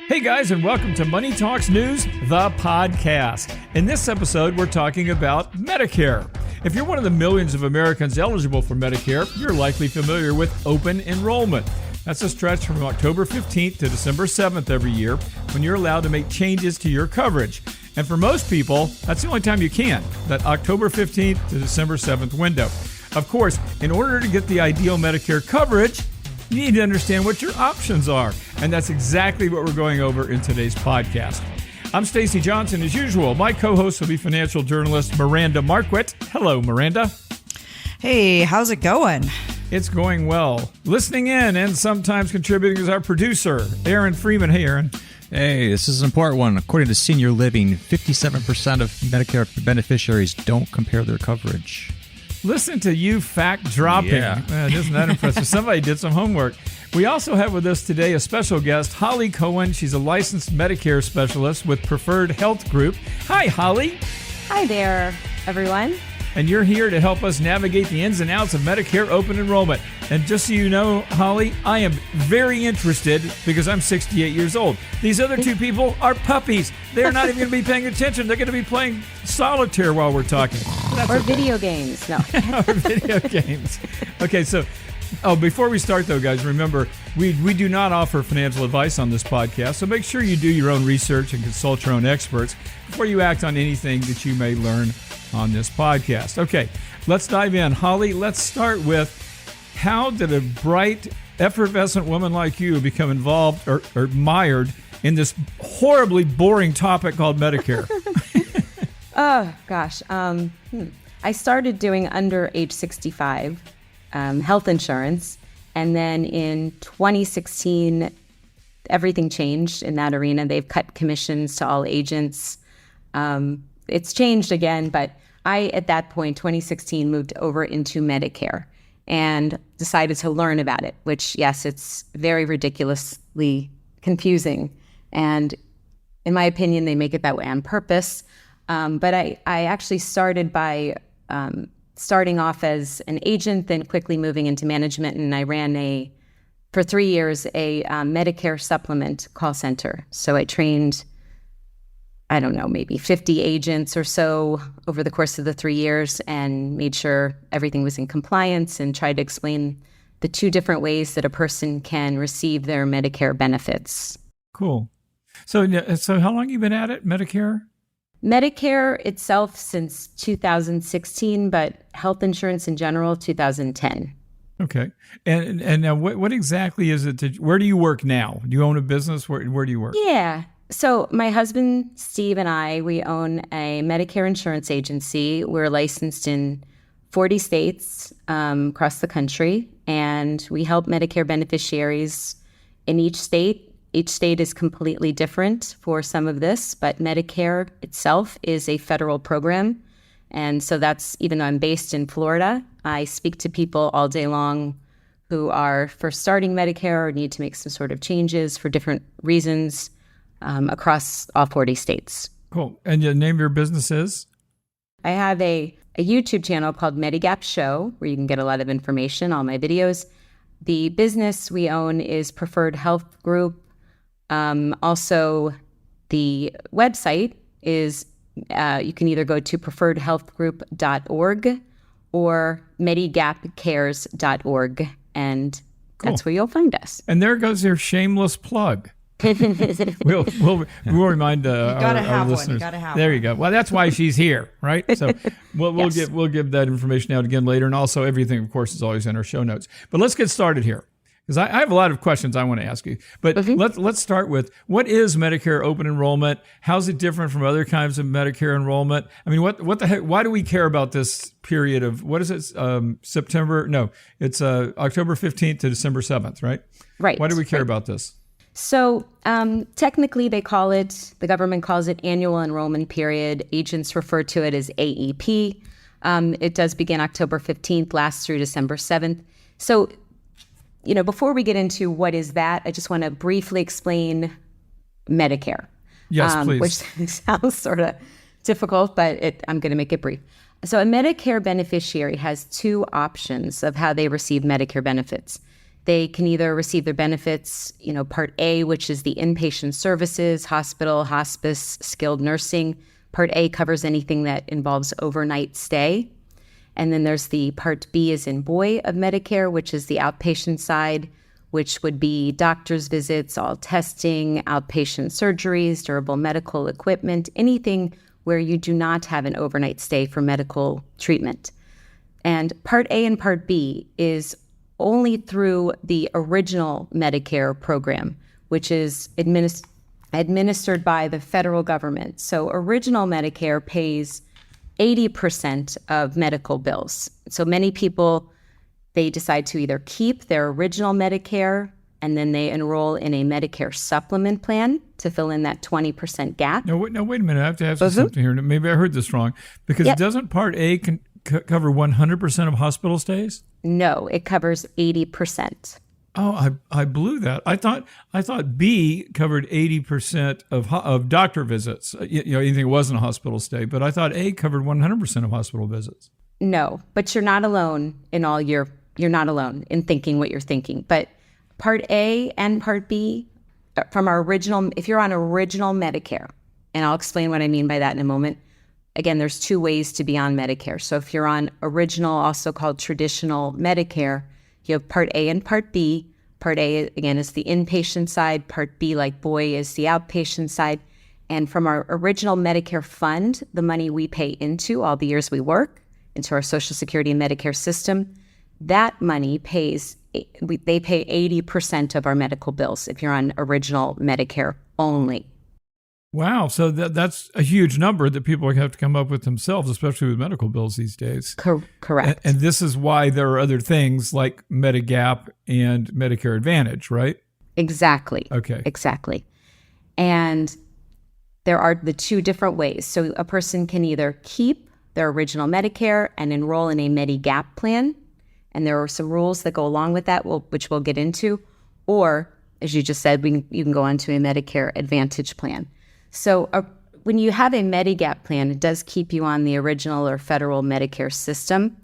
Hey guys, and welcome to Money Talks News, the podcast. In this episode, we're talking about Medicare. If you're one of the millions of Americans eligible for Medicare, you're likely familiar with open enrollment. That's a stretch from October 15th to December 7th every year when you're allowed to make changes to your coverage. And for most people, that's the only time you can, that October 15th to December 7th window. Of course, in order to get the ideal Medicare coverage, you need to understand what your options are. And that's exactly what we're going over in today's podcast. I'm Stacey Johnson, as usual. My co-host will be financial journalist Miranda Marquette. Hello, Miranda. Hey, how's it going? It's going well. Listening in and sometimes contributing is our producer, Aaron Freeman. Hey, Aaron. Hey, this is an important one. According to Senior Living, 57% of Medicare beneficiaries don't compare their coverage. Listen to you fact dropping. Yeah. Man, isn't that impressive? Somebody did some homework. We also have with us today a special guest, Holly Cohen. She's a licensed Medicare specialist with Preferred Health Group. Hi, Holly. Hi there, everyone. And you're here to help us navigate the ins and outs of Medicare open enrollment. And just so you know, Holly, I am very interested because I'm 68 years old. These other two people are puppies. They're not even going to be paying attention. They're going to be playing solitaire while we're talking. Or video games. No. Or video games. Okay, so before we start, though, guys, remember, we do not offer financial advice on this podcast, so make sure you do your own research and consult your own experts before you act on anything that you may learn on this podcast. Okay, let's dive in. Holly, let's start with, how did a bright, effervescent woman like you become involved or mired in this horribly boring topic called Medicare? Oh, gosh. I started doing under age 65 health insurance. And then in 2016, everything changed in that arena. They've cut commissions to all agents. It's changed again, but I, at that point, 2016, moved over into Medicare and decided to learn about it, which, yes, it's very ridiculously confusing. And in my opinion, they make it that way on purpose. But I actually started by starting off as an agent, then quickly moving into management. And I ran for 3 years, a Medicare supplement call center. So I trained, I don't know, maybe 50 agents or so over the course of the 3 years and made sure everything was in compliance and tried to explain the two different ways that a person can receive their Medicare benefits. Cool. So how long have you been at it, Medicare? Medicare itself since 2016, but health insurance in general, 2010. Okay. And now what exactly is it? Where do you work now? Do you own a business? Where do you work? Yeah. So my husband, Steve, and I, we own a Medicare insurance agency. We're licensed in 40 states across the country, and we help Medicare beneficiaries in each state. Each state is completely different for some of this, but Medicare itself is a federal program. And so that's, even though I'm based in Florida, I speak to people all day long who are first starting Medicare or need to make some sort of changes for different reasons across all 40 states. Cool. And the name of your business is? I have a YouTube channel called Medigap Show, where you can get a lot of information, all my videos. The business we own is Preferred Health Group. Also, the website is, you can either go to preferredhealthgroup.org or medigapcares.org, and that's where you'll find us. And there goes your shameless plug. We'll remind our listeners. You gotta have there one. you go. Well, that's why she's here, right? So we'll give that information out again later, and also everything, of course, is always in our show notes. But let's get started here, because I have a lot of questions I want to ask you. But let's start with, what is Medicare open enrollment? How's it different from other kinds of Medicare enrollment? I mean, what the heck? Why do we care about this period of, what is it? September? No, it's October 15th to December 7th, right? Right. Why do we care about this? So technically the government calls it annual enrollment period. Agents refer to it as AEP. It does begin October 15th, lasts through December 7th. So, before we get into what is that, I just want to briefly explain Medicare. Yes, please. Which sounds sort of difficult, but I'm going to make it brief. So a Medicare beneficiary has two options of how they receive Medicare benefits. They can either receive their benefits, Part A, which is the inpatient services, hospital, hospice, skilled nursing. Part A covers anything that involves overnight stay. And then there's the Part B as in boy of Medicare, which is the outpatient side, which would be doctor's visits, all testing, outpatient surgeries, durable medical equipment, anything where you do not have an overnight stay for medical treatment. And Part A and Part B is only through the original Medicare program, which is administered by the federal government. So original Medicare pays 80% of medical bills. So many people, they decide to either keep their original Medicare and then they enroll in a Medicare supplement plan to fill in that 20% gap. No, wait a minute. I have to ask you something here. Maybe I heard this wrong. Because doesn't Part A cover 100% of hospital stays? No, it covers 80%. Oh, I blew that. I thought B covered 80% of doctor visits. Anything that wasn't a hospital stay. But I thought A covered 100% of hospital visits. No, but you're not alone you're not alone in thinking what you're thinking. But Part A and Part B from our original, if you're on original Medicare, and I'll explain what I mean by that in a moment. Again, there's two ways to be on Medicare. So if you're on original, also called traditional Medicare, you have Part A and Part B. Part A, again, is the inpatient side. Part B, like boy, is the outpatient side. And from our original Medicare fund, the money we pay into all the years we work, into our Social Security and Medicare system, that money they pay 80% of our medical bills if you're on original Medicare only. Wow. So that's a huge number that people have to come up with themselves, especially with medical bills these days. Correct. And this is why there are other things like Medigap and Medicare Advantage, right? Exactly. Okay. Exactly. And there are the two different ways. So a person can either keep their original Medicare and enroll in a Medigap plan. And there are some rules that go along with that, which we'll get into. Or, as you just said, you can go on to a Medicare Advantage plan. So when you have a Medigap plan, it does keep you on the original or federal Medicare system.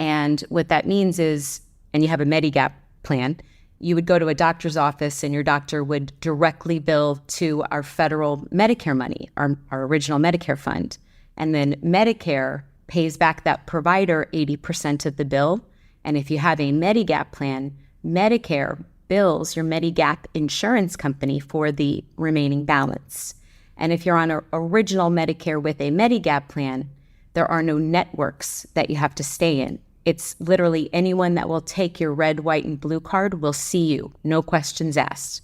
And what that means is, and you have a Medigap plan, you would go to a doctor's office and your doctor would directly bill to our federal Medicare money, our original Medicare fund. And then Medicare pays back that provider 80% of the bill. And if you have a Medigap plan, Medicare bills your Medigap insurance company for the remaining balance. And if you're on an original Medicare with a Medigap plan, there are no networks that you have to stay in. It's literally anyone that will take your red, white, and blue card will see you. No questions asked.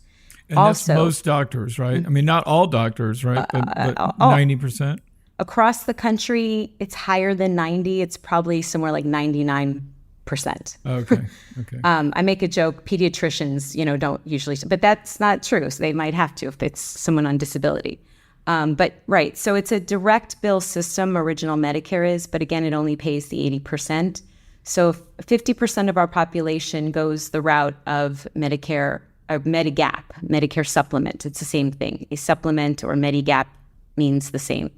And also, that's most doctors, right? I mean, not all doctors, right? But 90%? Across the country, it's higher than 90. It's probably somewhere like 99%. Okay. I make a joke, pediatricians, don't usually, but that's not true. So they might have to if it's someone on disability. But right, so it's a direct bill system, original Medicare is, but again, it only pays the 80%. So 50% of our population goes the route of Medicare, or Medigap, Medicare supplement. It's the same thing. A supplement or Medigap means the same.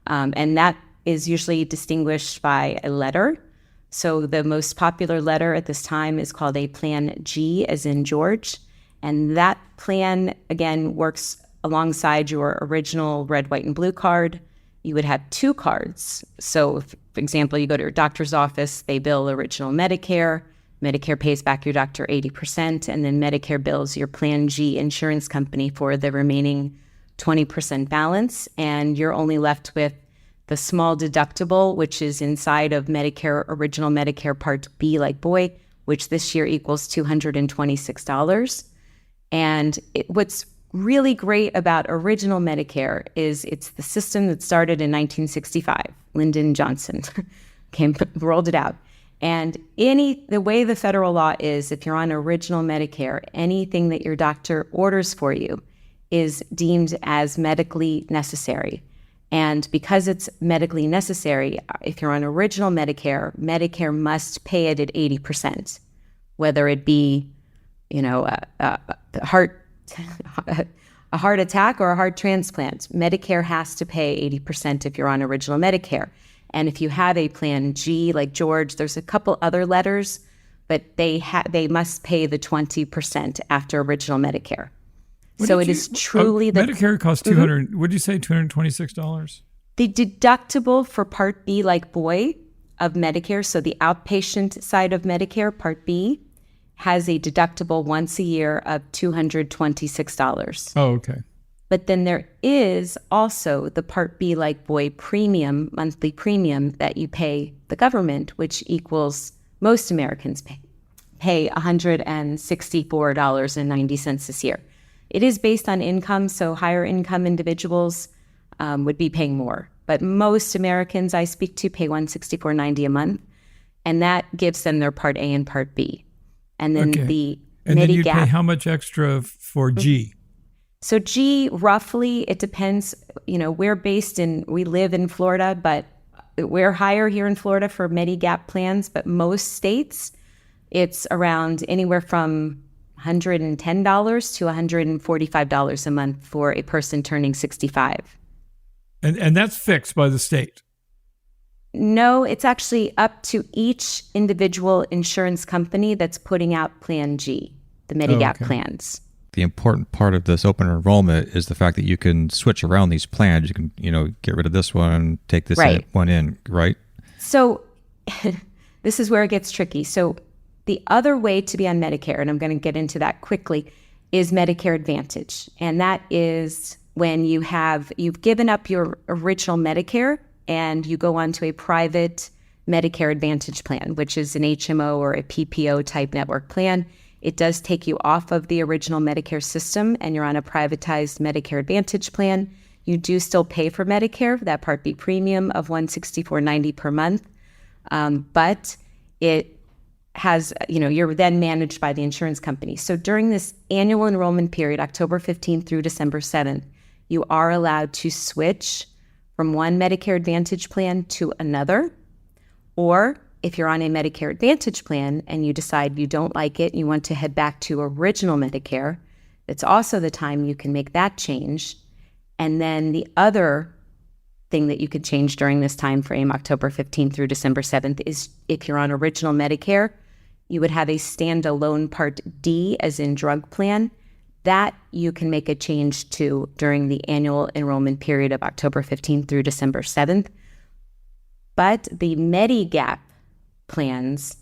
And that is usually distinguished by a letter. So the most popular letter at this time is called a Plan G, as in George. And that plan, again, works alongside your original red, white, and blue card. You would have two cards. So, if, for example, you go to your doctor's office, they bill original Medicare. Medicare pays back your doctor 80%, and then Medicare bills your Plan G insurance company for the remaining 20% balance. And you're only left with the small deductible, which is inside of Medicare, original Medicare Part B, like boy, which this year equals $226. And what's really great about original Medicare is it's the system that started in 1965. Lyndon Johnson rolled it out. And the way the federal law is, if you're on original Medicare, anything that your doctor orders for you is deemed as medically necessary. And because it's medically necessary, if you're on original Medicare, Medicare must pay it at 80%, whether it be, a heart attack or a heart transplant. Medicare has to pay 80% if you're on original Medicare. And if you have a Plan G, like George, there's a couple other letters, but they must pay the 20% after original Medicare. Medicare costs $200. What did you say? $226. The deductible for Part B, like boy, of Medicare, so the outpatient side of Medicare, Part B, has a deductible once a year of $226. Oh, okay. But then there is also the Part B, like boy, premium, monthly premium that you pay the government, which equals most Americans pay $164.90 this year. It is based on income, so higher income individuals would be paying more. But most Americans I speak to pay $164.90 a month, and that gives them their Part A and Part B. And then the and then you pay how much extra for G? So G, roughly, it depends. We live in Florida, but we're higher here in Florida for Medigap plans. But most states, it's around anywhere from $110 to $145 a month for a person turning 65. And that's fixed by the state? No, it's actually up to each individual insurance company that's putting out Plan G, the Medigap plans. The important part of this open enrollment is the fact that you can switch around these plans. You can, get rid of this one, take this one in, right? So this is where it gets tricky. So the other way to be on Medicare, and I'm going to get into that quickly, is Medicare Advantage. And that is when you've given up your original Medicare and you go on to a private Medicare Advantage plan, which is an HMO or a PPO type network plan. It does take you off of the original Medicare system and you're on a privatized Medicare Advantage plan. You do still pay for Medicare, that Part B premium of $164.90 per month. But it has, you're then managed by the insurance company. So during this annual enrollment period, October 15th through December 7th, you are allowed to switch from one Medicare Advantage plan to another. Or if you're on a Medicare Advantage plan and you decide you don't like it, you want to head back to original Medicare, it's also the time you can make that change. And then the other thing that you could change during this time frame, October 15th through December 7th, is if you're on original Medicare, you would have a standalone Part D, as in drug plan, that you can make a change to during the annual enrollment period of October 15th through December 7th. But the Medigap plans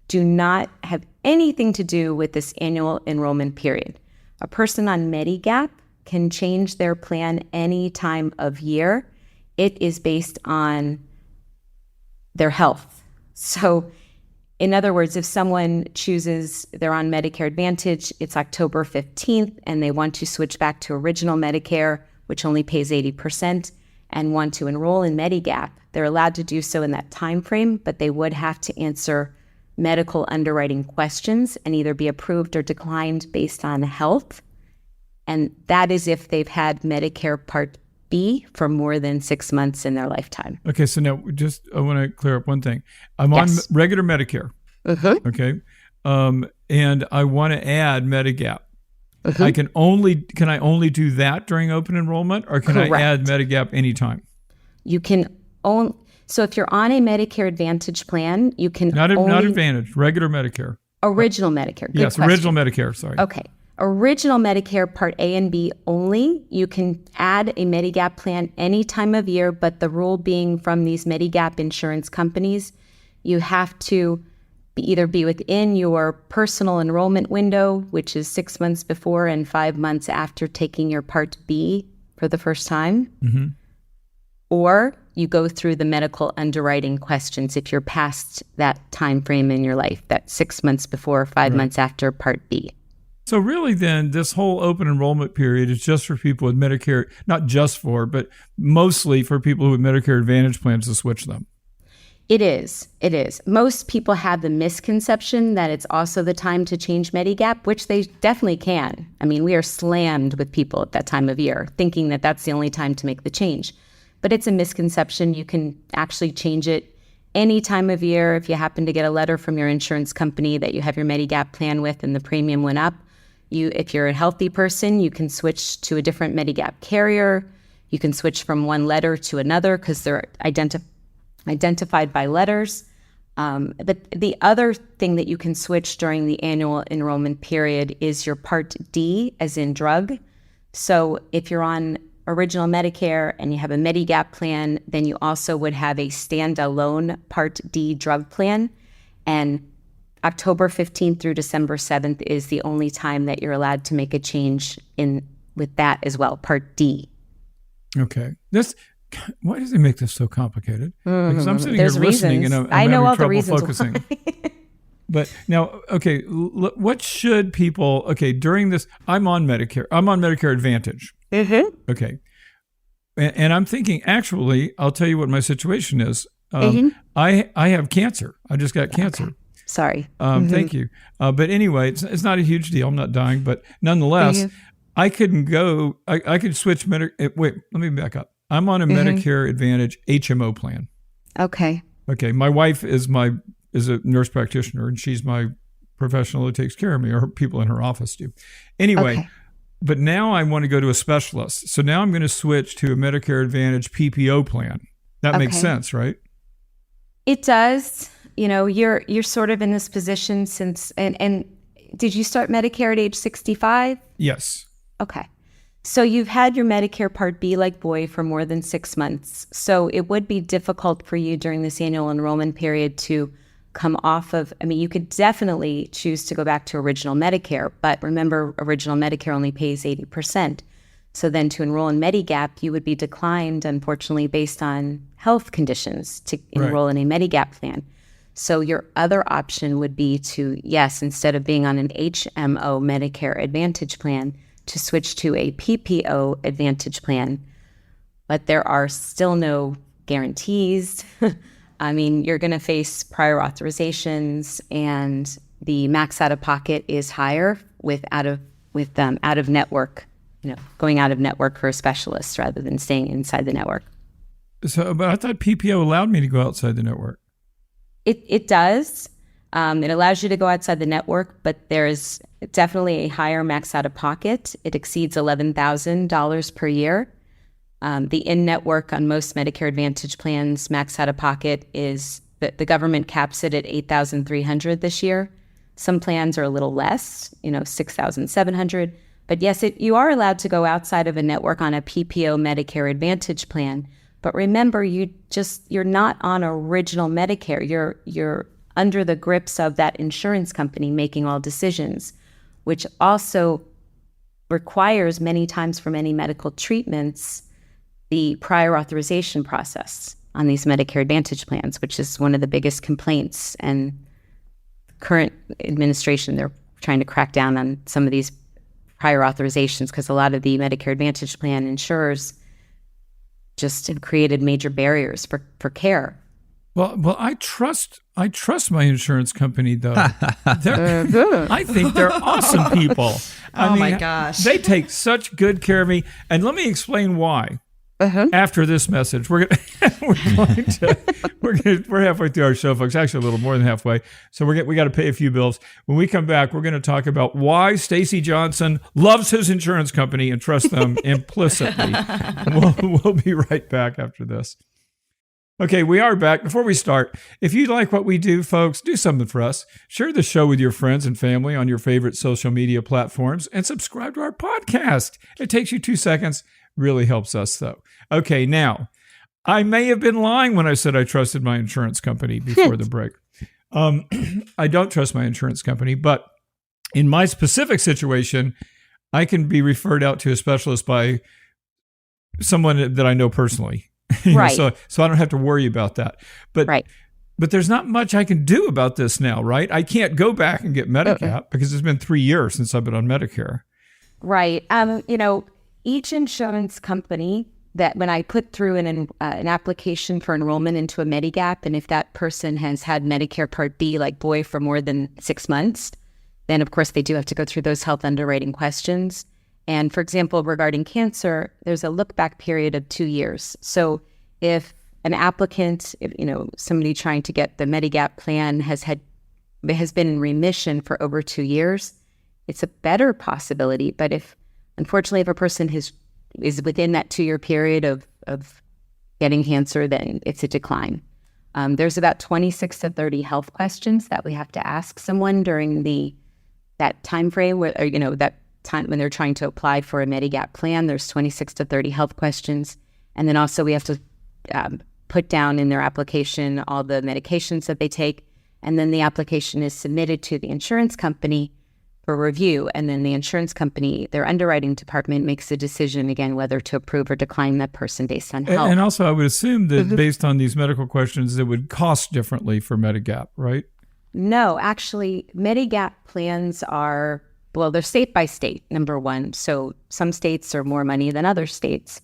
do not have anything to do with this annual enrollment period. A person on Medigap can change their plan any time of year. It is based on their health. So in other words, if someone chooses they're on Medicare Advantage, it's October 15th, and they want to switch back to original Medicare, which only pays 80%, and want to enroll in Medigap, they're allowed to do so in that time frame, but they would have to answer medical underwriting questions and either be approved or declined based on health. And that is if they've had Medicare Part B for more than 6 months in their lifetime. Okay, so now I want to clear up one thing. I'm on regular Medicare, okay, and I want to add Medigap. Can I only do that during open enrollment, or can I add Medigap anytime? You can only. So if you're on a Medicare Advantage plan, you can not Advantage, regular Medicare. Original Medicare. Good yes, question. Original Medicare. Sorry. Okay. Original Medicare Part A and B only. You can add a Medigap plan any time of year, but the rule being from these Medigap insurance companies, you have to either be within your personal enrollment window, which is 6 months before and 5 months after taking your Part B for the first time, or you go through the medical underwriting questions if you're past that time frame in your life, that 6 months before, 5 months after Part B. So really then, this whole open enrollment period is just for people with Medicare, not just for, but mostly for people with Medicare Advantage plans to switch them. It is. It is. Most people have the misconception that it's also the time to change Medigap, which they definitely can. I mean, we are slammed with people at that time of year thinking that that's the only time to make the change. But it's a misconception. You can actually change it any time of year. If you happen to get a letter from your insurance company that you have your Medigap plan with and the premium went up, if you're a healthy person, you can switch to a different Medigap carrier. You can switch from one letter to another because they're identified by letters. But the other thing that you can switch during the annual enrollment period is your Part D, as in drug. So if you're on original Medicare and you have a Medigap plan, then you also would have a standalone Part D drug plan. And October 15th through December 7th is the only time that you're allowed to make a change with that as well, Part D. Okay. Why does it make this so complicated? Because I'm sitting There's here listening reasons. and I'm I know having all the trouble reasons focusing. why. But now, okay, what should people, during this, I'm on Medicare. I'm on Medicare Advantage. Mm-hmm. Okay. And I'm thinking, actually, I'll tell you what my situation is. I have cancer. I just got cancer. Okay. Sorry. Thank you. But anyway, it's not a huge deal. I'm not dying. But nonetheless, I couldn't go. I could switch. Wait, let me back up. I'm on a Medicare Advantage HMO plan. Okay. Okay. My wife is a nurse practitioner, and she's my professional who takes care of me, or her people in her office do. Anyway, but now I want to go to a specialist. So now I'm going to switch to a Medicare Advantage PPO plan. That makes sense, right? It does. You know, you're sort of in this position since, and did you start Medicare at age 65? Yes. Okay. So you've had your Medicare Part B like boy for more than 6 months. So it would be difficult for you during this annual enrollment period to come off of, you could definitely choose to go back to original Medicare, but remember, original Medicare only pays 80%. So then to enroll in Medigap, you would be declined, unfortunately, based on health conditions to enroll in a Medigap plan. So your other option would be to, yes, instead of being on an HMO Medicare Advantage plan, to switch to a PPO Advantage plan. But there are still no guarantees. You're going to face prior authorizations, and the max out of pocket is higher with out of network, going out of network for a specialist rather than staying inside the network. So, but I thought PPO allowed me to go outside the network. It does. It allows you to go outside the network, but there's definitely a higher max out of pocket. It exceeds $11,000 per year. The in-network on most Medicare Advantage plans, max out of pocket is the government caps it at $8,300 this year. Some plans are a little less, $6,700. But yes, you are allowed to go outside of a network on a PPO Medicare Advantage plan. But remember, you're not on original Medicare. You're under the grips of that insurance company making all decisions, which also requires many times for many medical treatments the prior authorization process on these Medicare Advantage plans, which is one of the biggest complaints. And current administration, they're trying to crack down on some of these prior authorizations because a lot of the Medicare Advantage plan insurers just have created major barriers for care. Well, I trust my insurance company, though. I think they're awesome people. My gosh. They take such good care of me. And let me explain why. After this message, we're halfway through our show, folks. Actually, a little more than halfway. So we got to pay a few bills. When we come back, we're going to talk about why Stacey Johnson loves his insurance company and trusts them implicitly. We'll be right back after this. Okay, we are back. Before we start, if you like what we do, folks, do something for us. Share the show with your friends and family on your favorite social media platforms and subscribe to our podcast. It takes you 2 seconds. Really helps us, though. Okay, now, I may have been lying when I said I trusted my insurance company before the break. I don't trust my insurance company, but in my specific situation, I can be referred out to a specialist by someone that I know personally. Right. So I don't have to worry about that. But But there's not much I can do about this now, right? I can't go back and get Medigap because it's been 3 years since I've been on Medicare. Right. Each insurance company that when I put through an application for enrollment into a Medigap, and if that person has had Medicare Part B like boy for more than 6 months, then of course they do have to go through those health underwriting questions. And for example, regarding cancer, there's a look back period of 2 years. So if an applicant, somebody trying to get the Medigap plan has been in remission for over 2 years, it's a better possibility. But unfortunately, if a person is within that 2 year period of getting cancer, then it's a decline. There's about 26 to 30 health questions that we have to ask someone during that time frame where, that time when they're trying to apply for a Medigap plan. There's 26 to 30 health questions. And then also we have to put down in their application all the medications that they take. And then the application is submitted to the insurance company for review. And then the insurance company, their underwriting department, makes a decision again whether to approve or decline that person based on health. And also I would assume that based on these medical questions, it would cost differently for Medigap, right? No, actually, Medigap plans are, well, they're state by state, number one. So some states are more money than other states.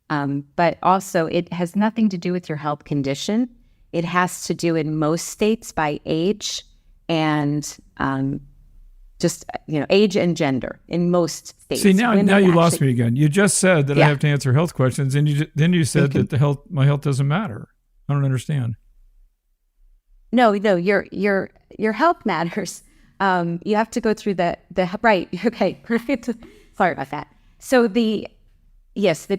But also it has nothing to do with your health condition. It has to do in most states by age and age and gender in most states. See, now you lost me again. You just said that I have to answer health questions, and then you said that my health doesn't matter. I don't understand. No, your health matters. You have to go through the right. Okay, perfect. Sorry about that. So the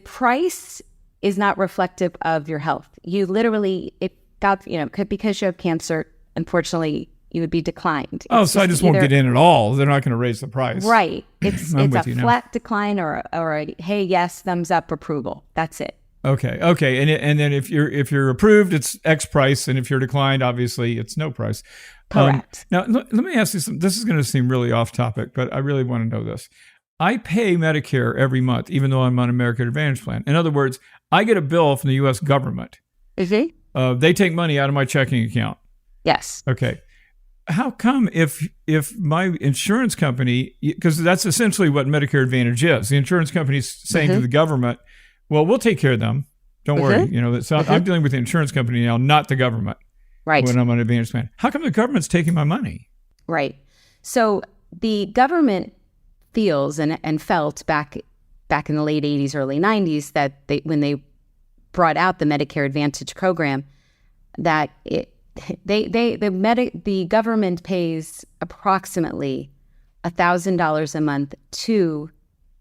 price is not reflective of your health. You literally, because you have cancer, unfortunately, you would be declined. So I just won't get in at all. They're not going to raise the price. Right. It's a flat decline or a hey, yes, thumbs up approval. That's it. Okay. And then if you're approved, it's X price, and if you're declined, obviously it's no price. Correct. Now let me ask you something. This is going to seem really off topic, but I really want to know this. I pay Medicare every month, even though I'm on a Medicare Advantage plan. In other words, I get a bill from the U.S. government. They take money out of my checking account. Yes. Okay. How come if my insurance company, because that's essentially what Medicare Advantage is, the insurance company is saying to the government, well, we'll take care of them. Don't worry. I'm dealing with the insurance company now, not the government. Right. When I'm on an Advantage plan. How come the government's taking my money? Right. So the government feels and felt back in the late 80s, early 90s that when they brought out the Medicare Advantage program, that the government pays approximately $1,000 a month to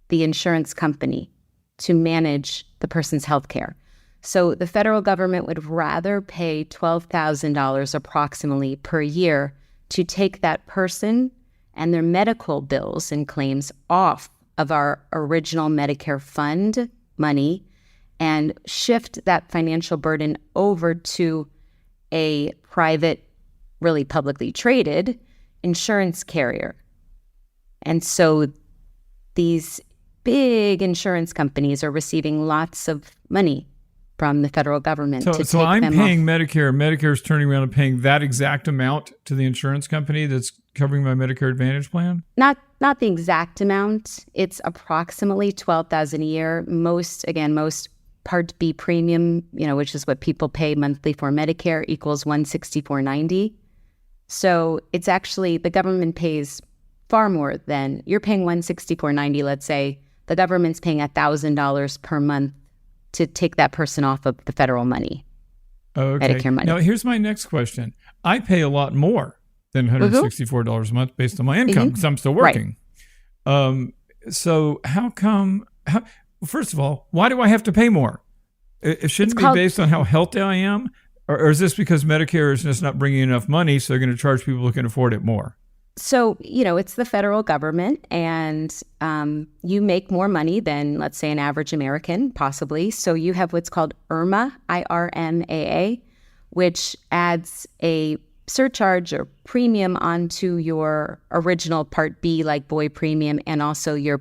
the insurance company to manage the person's health care. So the federal government would rather pay $12,000 approximately per year to take that person and their medical bills and claims off of our original Medicare fund money and shift that financial burden over to a private, really publicly traded insurance carrier. And so these big insurance companies are receiving lots of money from the federal government to take them off. So I'm paying Medicare. Medicare's turning around and paying that exact amount to the insurance company that's covering my Medicare Advantage plan? Not the exact amount. It's approximately $12,000 a year. Most Part B premium, which is what people pay monthly for Medicare, equals $164.90. So it's actually, the government pays far more than, you're paying $164.90, let's say. The government's paying $1,000 per month to take that person off of the federal money, Medicare money. Now, here's my next question. I pay a lot more than $164 a month based on my income because I'm still working. Right. So how come, first of all, why do I have to pay more? It shouldn't be based on how healthy I am? Or is this because Medicare is just not bringing enough money, so they're going to charge people who can afford it more? So, it's the federal government, and you make more money than, let's say, an average American, possibly. So you have what's called IRMAA, IRMAA, which adds a surcharge or premium onto your original Part B, like boy premium, and also your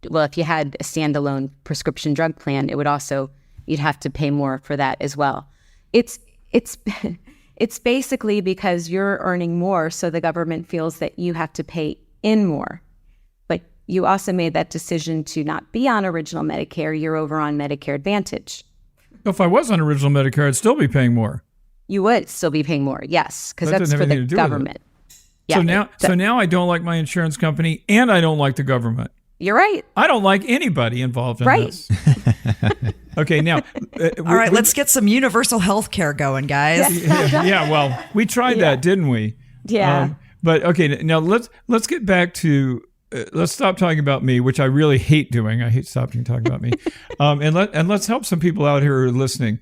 if you had a standalone prescription drug plan, it would also, you'd have to pay more for that as well. It's basically because you're earning more, so the government feels that you have to pay in more. But you also made that decision to not be on original Medicare. You're over on Medicare Advantage. If I was on original Medicare, I'd still be paying more. You would still be paying more, yes, because that's for the government. Yeah, so now I don't like my insurance company, and I don't like the government. You're right. I don't like anybody involved in this. Okay, now. All right, let's get some universal health care going, guys. Yeah, well, we tried that, didn't we? Yeah. But okay, now let's get back to, let's stop talking about me, which I really hate doing. I hate stopping talking about me. And let's help some people out here who are listening.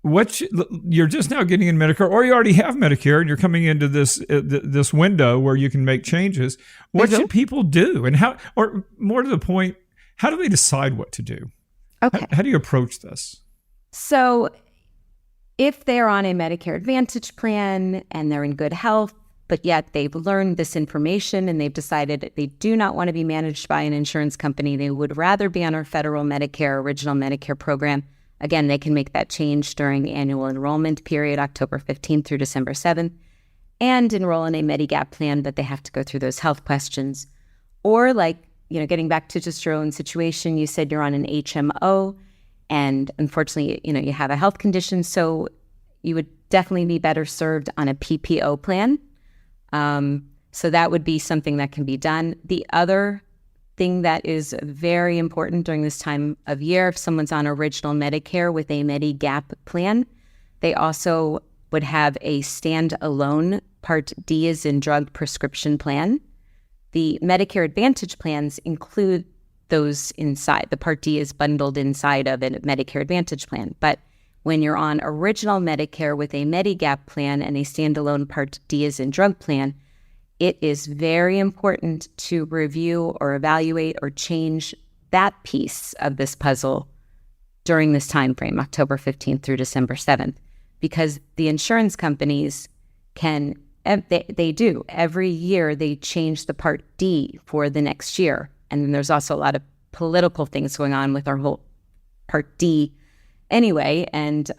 you're just now getting in Medicare, or you already have Medicare and you're coming into this window where you can make changes. What should people do, and how, or more to the point, how do they decide what to do? Okay. How do you approach this? So if they're on a Medicare Advantage plan and they're in good health, but yet they've learned this information and they've decided they do not want to be managed by an insurance company, they would rather be on our federal Medicare, original Medicare program. Again, they can make that change during the annual enrollment period, October 15th through December 7th, and enroll in a Medigap plan, but they have to go through those health questions. Or getting back to just your own situation, you said you're on an HMO, and unfortunately, you have a health condition, so you would definitely be better served on a PPO plan. So that would be something that can be done. The other thing that is very important during this time of year, if someone's on original Medicare with a Medigap plan, they also would have a standalone Part D as in drug prescription plan. The Medicare Advantage plans include those inside. The Part D is bundled inside of a Medicare Advantage plan. But when you're on original Medicare with a Medigap plan and a standalone Part D as in drug plan, it is very important to review or evaluate or change that piece of this puzzle during this time frame, October 15th through December 7th, because the insurance companies they do. Every year they change the Part D for the next year. And then there's also a lot of political things going on with our whole Part D anyway. And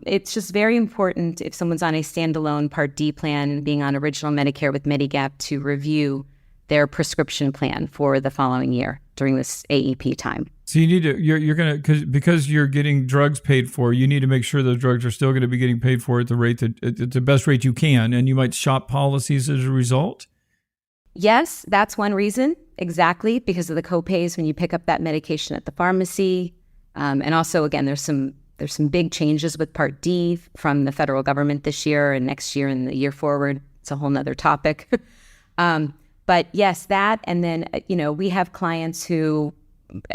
it's just very important if someone's on a standalone Part D plan, being on original Medicare with Medigap, to review their prescription plan for the following year during this AEP time. So you need to, you're going to, because you're getting drugs paid for, you need to make sure those drugs are still going to be getting paid for at the rate at the best rate you can. And you might shop policies as a result. Yes, that's one reason. Exactly. Because of the copays when you pick up that medication at the pharmacy. And also, again, there's some big changes with Part D from the federal government this year and next year and the year forward. It's a whole nother topic. But yes, that. And then, we have clients who,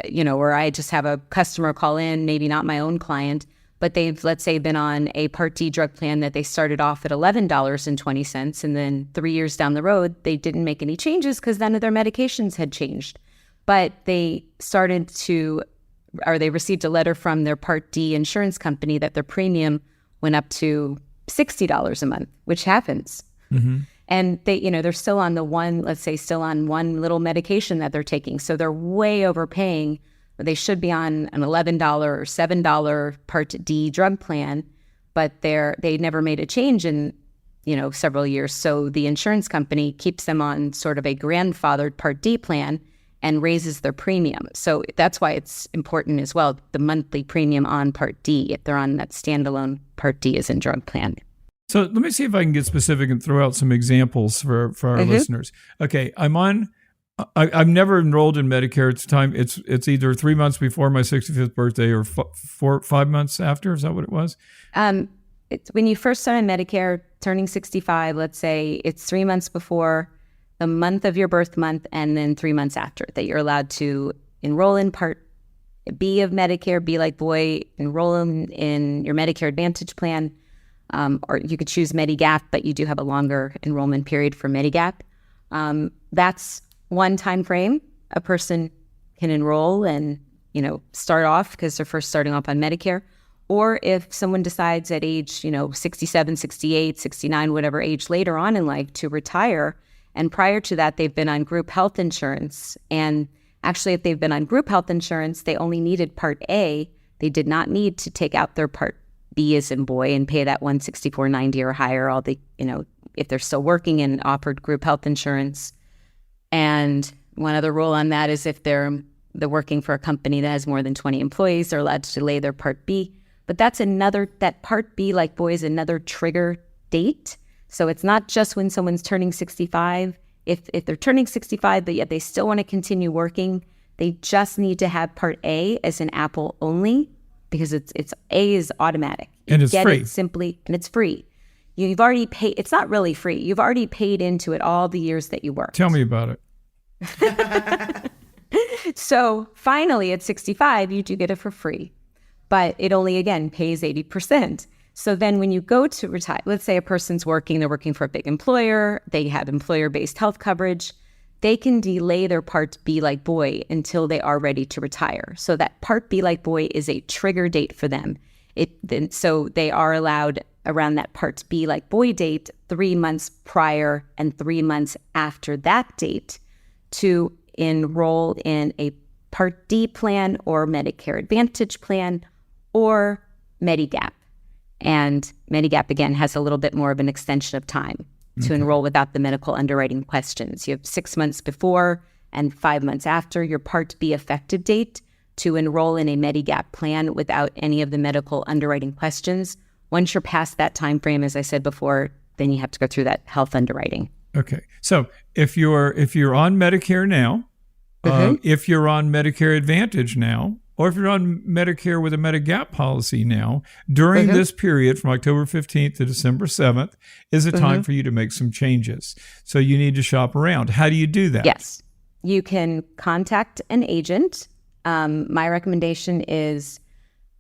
where I just have a customer call in, maybe not my own client, but they've, let's say, been on a Part D drug plan that they started off at $11.20. And then 3 years down the road, they didn't make any changes because none of their medications had changed. But they they received a letter from their Part D insurance company that their premium went up to $60 a month, which happens. Mm-hmm. And they're still on one little medication that they're taking. So they're way overpaying. They should be on an $11 or $7 Part D drug plan, but they never made a change in, several years. So the insurance company keeps them on sort of a grandfathered Part D plan and raises their premium. So that's why it's important as well, the monthly premium on Part D, if they're on that standalone Part D as in drug plan. So let me see if I can get specific and throw out some examples for our listeners. Okay, I've never enrolled in Medicare. It's either 3 months before my 65th birthday or 5 months after. Is that what it was? When you first start on Medicare, turning 65, let's say it's 3 months before the month of your birth month, and then 3 months after that you're allowed to enroll in Part B of Medicare, be like boy, enroll in your Medicare Advantage plan. Or you could choose Medigap, but you do have a longer enrollment period for Medigap. That's one time frame a person can enroll and, start off because they're first starting off on Medicare. Or if someone decides at age, 67, 68, 69, whatever age later on in life to retire, and prior to that, they've been on group health insurance. And actually, if they've been on group health insurance, they only needed Part A. They did not need to take out their Part B as in boy and pay that $164.90 or higher, if they're still working and offered group health insurance. And one other rule on that is if they're working for a company that has more than 20 employees, they're allowed to delay their Part B. But that Part B, like boy, is another trigger date. So it's not just when someone's turning 65. If they're turning 65, but yet they still want to continue working, they just need to have Part A as an Apple only, because it's A is automatic. And it's free. And it's free. You've already paid. It's not really free. You've already paid into it all the years that you worked. Tell me about it. So finally at 65, you do get it for free, but it only, again, pays 80%. So then when you go to retire, let's say a person's working, they're working for a big employer, they have employer-based health coverage, they can delay their Part B like boy until they are ready to retire. So that Part B like boy is a trigger date for them. So they are allowed around that Part B like boy date 3 months prior and 3 months after that date to enroll in a Part D plan or Medicare Advantage plan or Medigap. And Medigap, again, has a little bit more of an extension of time to enroll without the medical underwriting questions. You have 6 months before and 5 months after your Part B effective date to enroll in a Medigap plan without any of the medical underwriting questions. Once you're past that time frame, as I said before, then you have to go through that health underwriting. Okay. So if you're on Medicare now, if you're on Medicare Advantage now, or if you're on Medicare with a Medigap policy now, during this period from October 15th to December 7th is a time for you to make some changes. So you need to shop around. How do you do that? Yes. You can contact an agent. My recommendation is,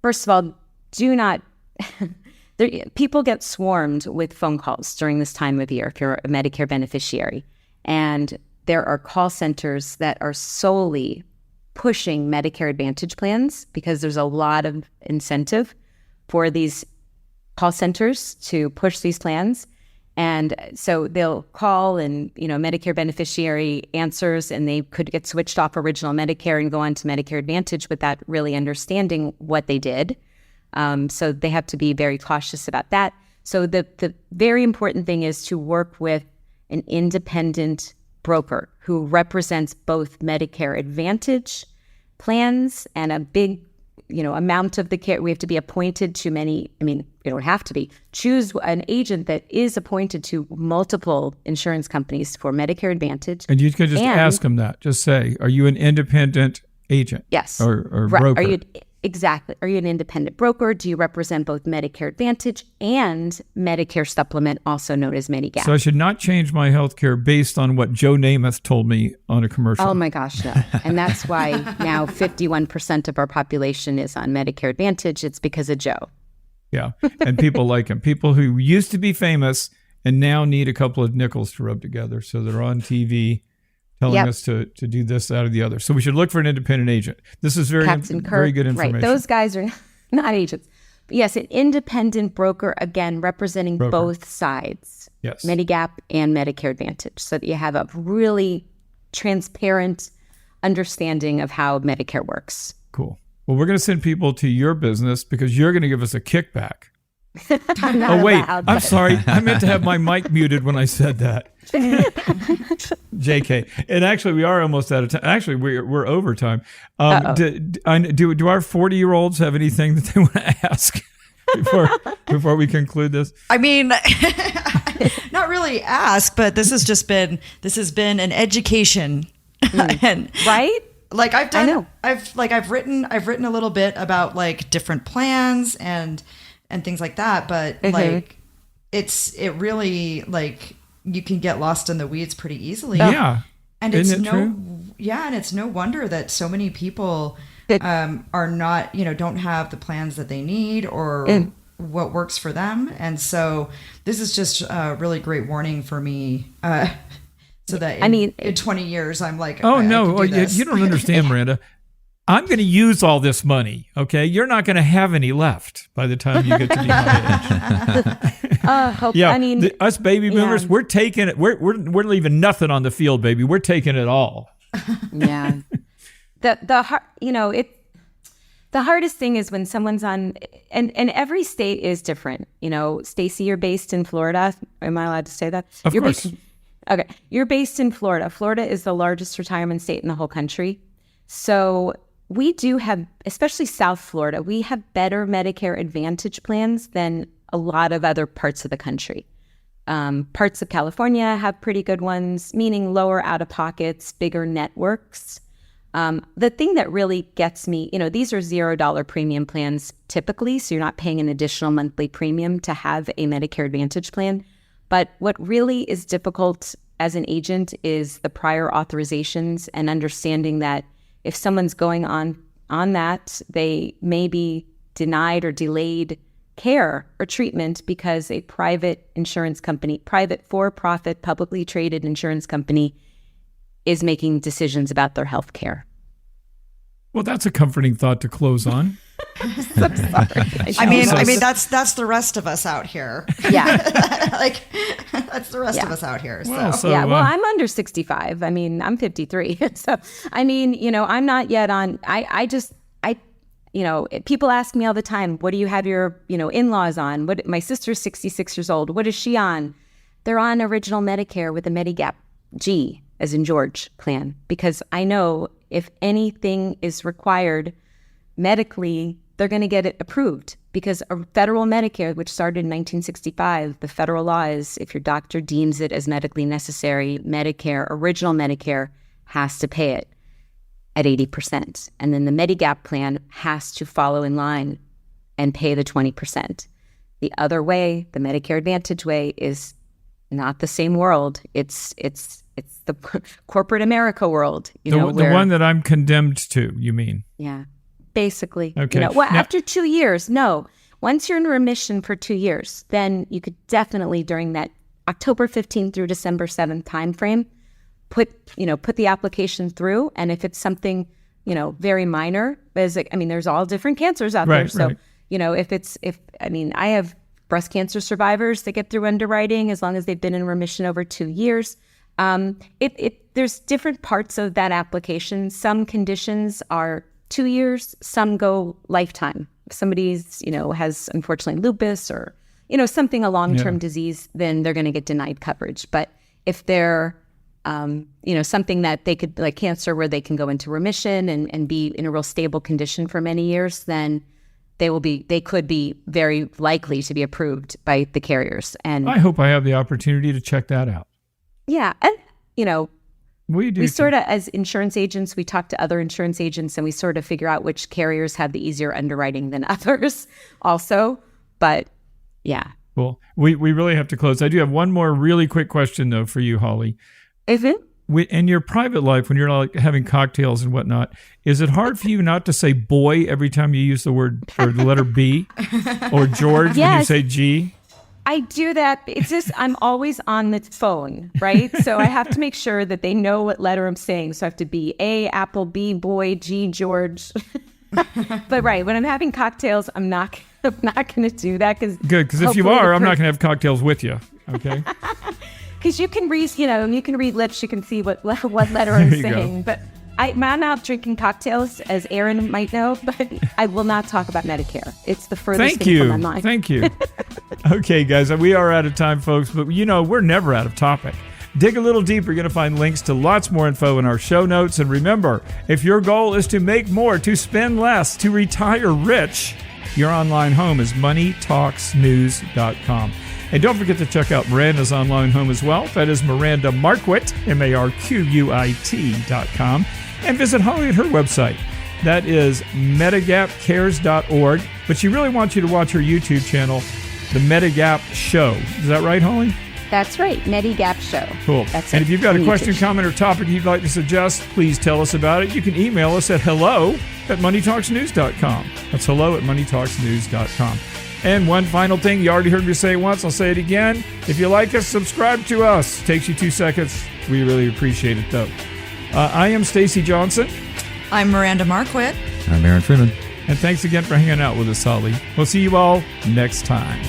first of all, do not... people get swarmed with phone calls during this time of year if you're a Medicare beneficiary. And there are call centers that are solely pushing Medicare Advantage plans because there's a lot of incentive for these call centers to push these plans. And so they'll call and, Medicare beneficiary answers and they could get switched off original Medicare and go on to Medicare Advantage without really understanding what they did. So they have to be very cautious about that. So the very important thing is to work with an independent broker who represents both Medicare Advantage plans and a big, amount of the care. We have to be appointed to many. You don't have to be. Choose an agent that is appointed to multiple insurance companies for Medicare Advantage. And you can just ask them that. Just say, are you an independent agent? Yes. Or broker? Exactly. Are you an independent broker? Do you represent both Medicare Advantage and Medicare Supplement, also known as Medigap? So I should not change my health care based on what Joe Namath told me on a commercial. Oh my gosh, no. And that's why now 51% of our population is on Medicare Advantage. It's because of Joe. Yeah. And people like him. People who used to be famous and now need a couple of nickels to rub together. So they're on TV telling us to do this, that, or the other. So we should look for an independent agent. This is very good information. Right. Those guys are not agents. But yes, an independent broker, again, representing both sides. Yes. Medigap and Medicare Advantage. So that you have a really transparent understanding of how Medicare works. Cool. Well, we're going to send people to your business because you're going to give us a kickback. Oh, wait. I'm sorry. I meant to have my mic muted when I said that. JK. And actually, we are almost out of time. Actually, we're over time. Do our 40-year-olds have anything that they want to ask before we conclude this? Not really ask, but this has been an education. And right? Like I've written a little bit about like different plans and things like that, but like it really like you can get lost in the weeds pretty easily. Yeah. And Isn't it true? And it's no wonder that so many people are not, don't have the plans that they need or what works for them. And so this is just a really great warning for me. So that in 20 years, I'm like, oh, I no, can do this. You don't understand, Miranda. I'm going to use all this money, okay? You're not going to have any left by the time you get to be my age. Us baby boomers, we're taking it. We're leaving nothing on the field, baby. We're taking it all. Yeah. The hardest thing is when someone's on, and every state is different. Stacey, you're based in Florida. Am I allowed to say that? Of course. Okay. You're based in Florida. Florida is the largest retirement state in the whole country. So we do have, especially South Florida, we have better Medicare Advantage plans than a lot of other parts of the country. Parts of California have pretty good ones, meaning lower out-of-pockets, bigger networks. The thing that really gets me, these are $0 premium plans typically, so you're not paying an additional monthly premium to have a Medicare Advantage plan. But what really is difficult as an agent is the prior authorizations and understanding that if someone's going on that, they may be denied or delayed care or treatment because a private insurance company, private for-profit, publicly traded insurance company is making decisions about their health care. Well, that's a comforting thought to close on. I'm sorry. I mean, that's the rest of us out here. Yeah. Like, that's the rest of us out here. Well, Well, I'm under 65. I mean, I'm 53. So, I mean, I'm not yet on, people ask me all the time, what do you have your, in-laws on? My sister's 66 years old. What is she on? They're on original Medicare with a Medigap G, as in George, plan, because I know if anything is required medically, they're going to get it approved, because a federal Medicare, which started in 1965, the federal law is if your doctor deems it as medically necessary, Medicare, original Medicare, has to pay it at 80%. And then the Medigap plan has to follow in line and pay the 20%. The other way, the Medicare Advantage way, is not the same world. It's the corporate America world. The one that I'm condemned to, you mean? Yeah, basically. Okay. After 2 years, no. Once you're in remission for 2 years, then you could definitely, during that October 15th through December 7th timeframe, put the application through. And if it's something, very minor, there's all different cancers out there. So, I have breast cancer survivors that get through underwriting as long as they've been in remission over 2 years. There's different parts of that application. Some conditions are 2 years, some go lifetime. If somebody's, has unfortunately lupus or, something, a long-term disease, then they're going to get denied coverage. But if they're, something that they could, like cancer, where they can go into remission and be in a real stable condition for many years, then they could be very likely to be approved by the carriers. And I hope I have the opportunity to check that out. Yeah. And, we sort of, as insurance agents, we talk to other insurance agents and we sort of figure out which carriers have the easier underwriting than others also. But yeah. Cool. We really have to close. I do have one more really quick question, though, for you, Holly. Is it? In your private life, when you're like having cocktails and whatnot, is it hard for you not to say boy every time you use the word or the letter B, or George when you say G? I do that. It's just I'm always on the phone, right? So I have to make sure that they know what letter I'm saying. So I have to be A, apple, B, boy, G, George. But right, when I'm having cocktails, I'm not going to do that. Because if you are, I'm not going to have cocktails with you. Okay. Because you can read lips, you can see what letter I'm saying. But I'm not drinking cocktails, as Aaron might know, but I will not talk about Medicare. It's the furthest thing from my mind. Thank you. Okay, guys, we are out of time, folks, but we're never out of topic. Dig a little deeper. You're going to find links to lots more info in our show notes. And remember, if your goal is to make more, to spend less, to retire rich, your online home is moneytalksnews.com. And don't forget to check out Miranda's online home as well. That is Miranda Marquit, MARQUIT.com. And visit Holly at her website. That is medigapcares.org. But she really wants you to watch her YouTube channel, The Medigap Show. Is that right, Holly? That's right. Medigap Show. Cool. That's and it. if you've got a question, YouTube. comment, or topic you'd like to suggest, please tell us about it. You can email us at hello@moneytalksnews.com. That's hello@moneytalksnews.com. And one final thing, you already heard me say it once, I'll say it again. If you like us, subscribe to us. Takes you 2 seconds. We really appreciate it, though. I am Stacy Johnson. I'm Miranda Marquit. I'm Aaron Freeman. And thanks again for hanging out with us, Holly. We'll see you all next time.